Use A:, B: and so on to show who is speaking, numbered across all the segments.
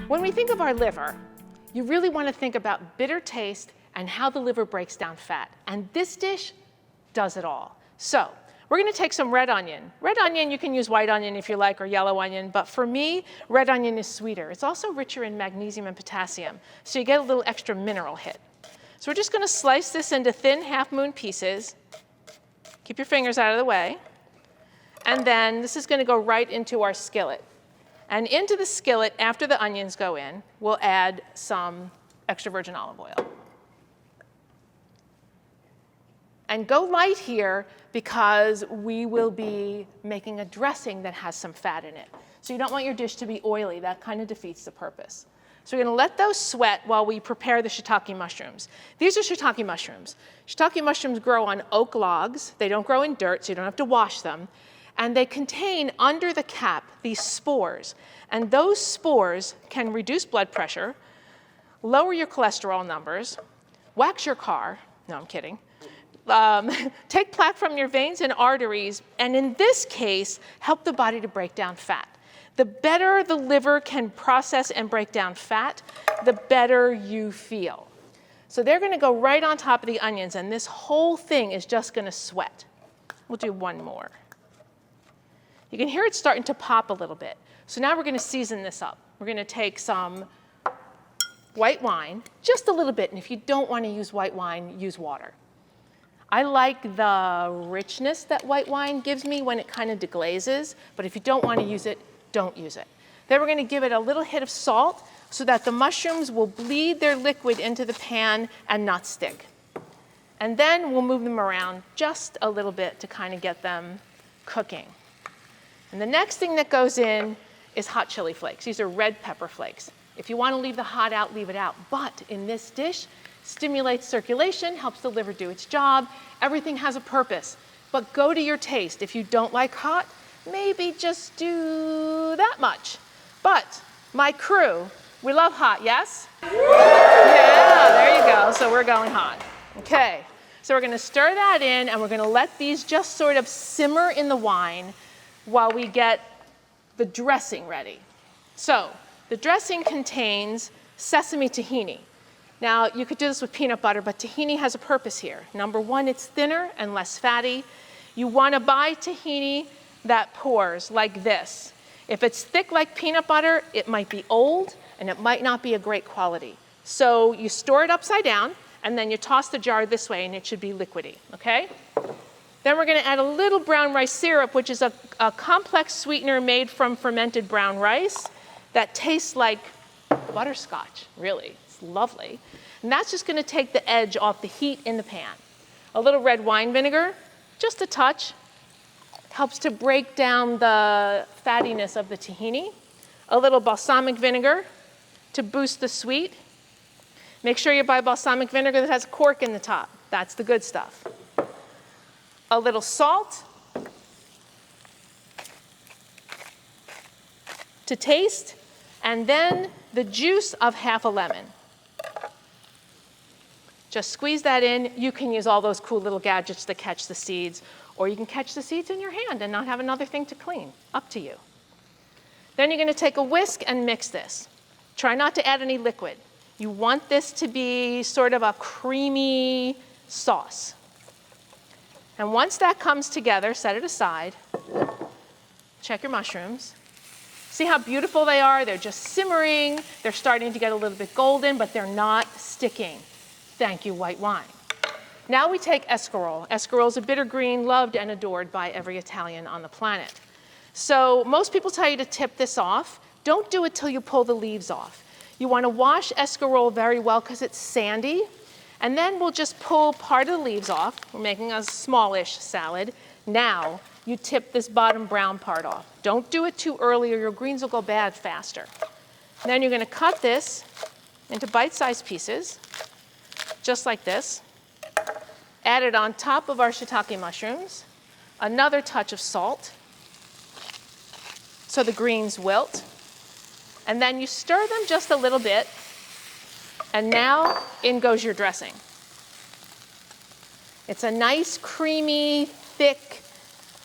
A: When we think of our liver, you really want to think about bitter taste and how the liver breaks down fat. And this dish does it all. So we're going to take some red onion. Red onion, you can use white onion if you like, or yellow onion, but for me, red onion is sweeter. It's also richer in magnesium and potassium, so you get a little extra mineral hit. So we're just going to slice this into thin half-moon pieces. Keep your fingers out of the way. And then this is going to go right into our skillet. And into the skillet, after the onions go in, we'll add some extra virgin olive oil. And go light here because we will be making a dressing that has some fat in it. So you don't want your dish to be oily. That kind of defeats the purpose. So we're going to let those sweat while we prepare the shiitake mushrooms. These are shiitake mushrooms. Shiitake mushrooms grow on oak logs. They don't grow in dirt, so you don't have to wash them. And they contain, under the cap, these spores. And those spores can reduce blood pressure, lower your cholesterol numbers, wax your car. No, I'm kidding. Take plaque from your veins and arteries, and in this case, help the body to break down fat. The better the liver can process and break down fat, the better you feel. So they're going to go right on top of the onions, and this whole thing is just going to sweat. We'll do one more. You can hear it starting to pop a little bit. So now we're going to season this up. We're going to take some white wine, just a little bit, and if you don't want to use white wine, use water. I like the richness that white wine gives me when it kind of deglazes, but if you don't want to use it, don't use it. Then we're going to give it a little hit of salt so that the mushrooms will bleed their liquid into the pan and not stick. And then we'll move them around just a little bit to kind of get them cooking. And the next thing that goes in is hot chili flakes. These are red pepper flakes. If you want to leave the hot out, leave it out. But in this dish, stimulates circulation, helps the liver do its job. Everything has a purpose. But go to your taste. If you don't like hot, maybe just do that much. But my crew, we love hot, yes? Yeah, there you go. So we're going hot. Okay. So we're going to stir that in, and we're going to let these just sort of simmer in the wine while we get the dressing ready. So the dressing contains sesame tahini. Now, you could do this with peanut butter, but tahini has a purpose here. Number one, it's thinner and less fatty. You want to buy tahini that pours like this. If it's thick like peanut butter, it might be old, and it might not be a great quality. So you store it upside down, and then you toss the jar this way, and it should be liquidy, okay? Then we're going to add a little brown rice syrup, which is a complex sweetener made from fermented brown rice that tastes like butterscotch, really. It's lovely. And that's just going to take the edge off the heat in the pan. A little red wine vinegar, just a touch, helps to break down the fattiness of the tahini. A little balsamic vinegar to boost the sweet. Make sure you buy balsamic vinegar that has a cork in the top. That's the good stuff. A little salt to taste, and then the juice of half a lemon. Just squeeze that in. You can use all those cool little gadgets to catch the seeds, or you can catch the seeds in your hand and not have another thing to clean. Up to you. Then you're going to take a whisk and mix this. Try not to add any liquid. You want this to be sort of a creamy sauce. And once that comes together, set it aside. Check your mushrooms. See how beautiful they are? They're just simmering. They're starting to get a little bit golden, but they're not sticking. Thank you, white wine. Now we take escarole. Escarole is a bitter green loved and adored by every Italian on the planet. So most people tell you to tip this off. Don't do it till you pull the leaves off. You want to wash escarole very well because it's sandy. And then we'll just pull part of the leaves off. We're making a smallish salad. Now you tip this bottom brown part off. Don't do it too early or your greens will go bad faster. And then you're going to cut this into bite-sized pieces, just like this. Add it on top of our shiitake mushrooms. Another touch of salt so the greens wilt. And then you stir them just a little bit. And now in goes your dressing. It's a nice, creamy, thick,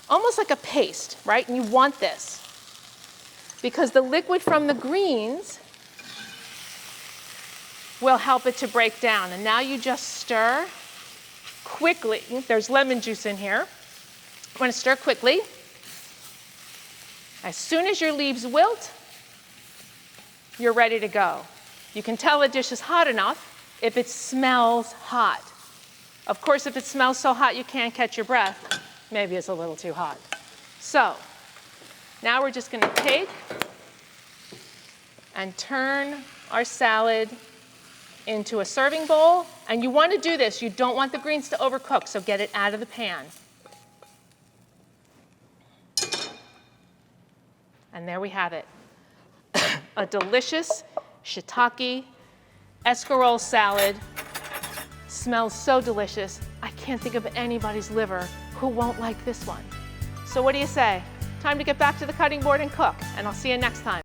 A: almost like a paste, right? And you want this because the liquid from the greens will help it to break down. And now you just stir quickly. There's lemon juice in here. You want to stir quickly. As soon as your leaves wilt, you're ready to go. You can tell a dish is hot enough if it smells hot. Of course, if it smells so hot you can't catch your breath, maybe it's a little too hot. So now we're just going to take and turn our salad into a serving bowl. And you want to do this. You don't want the greens to overcook, so get it out of the pan. And there we have it. A delicious shiitake escarole salad. Smells so delicious. I can't think of anybody's liver who won't like this one. So what do you say? Time to get back to the cutting board and cook, and I'll see you next time.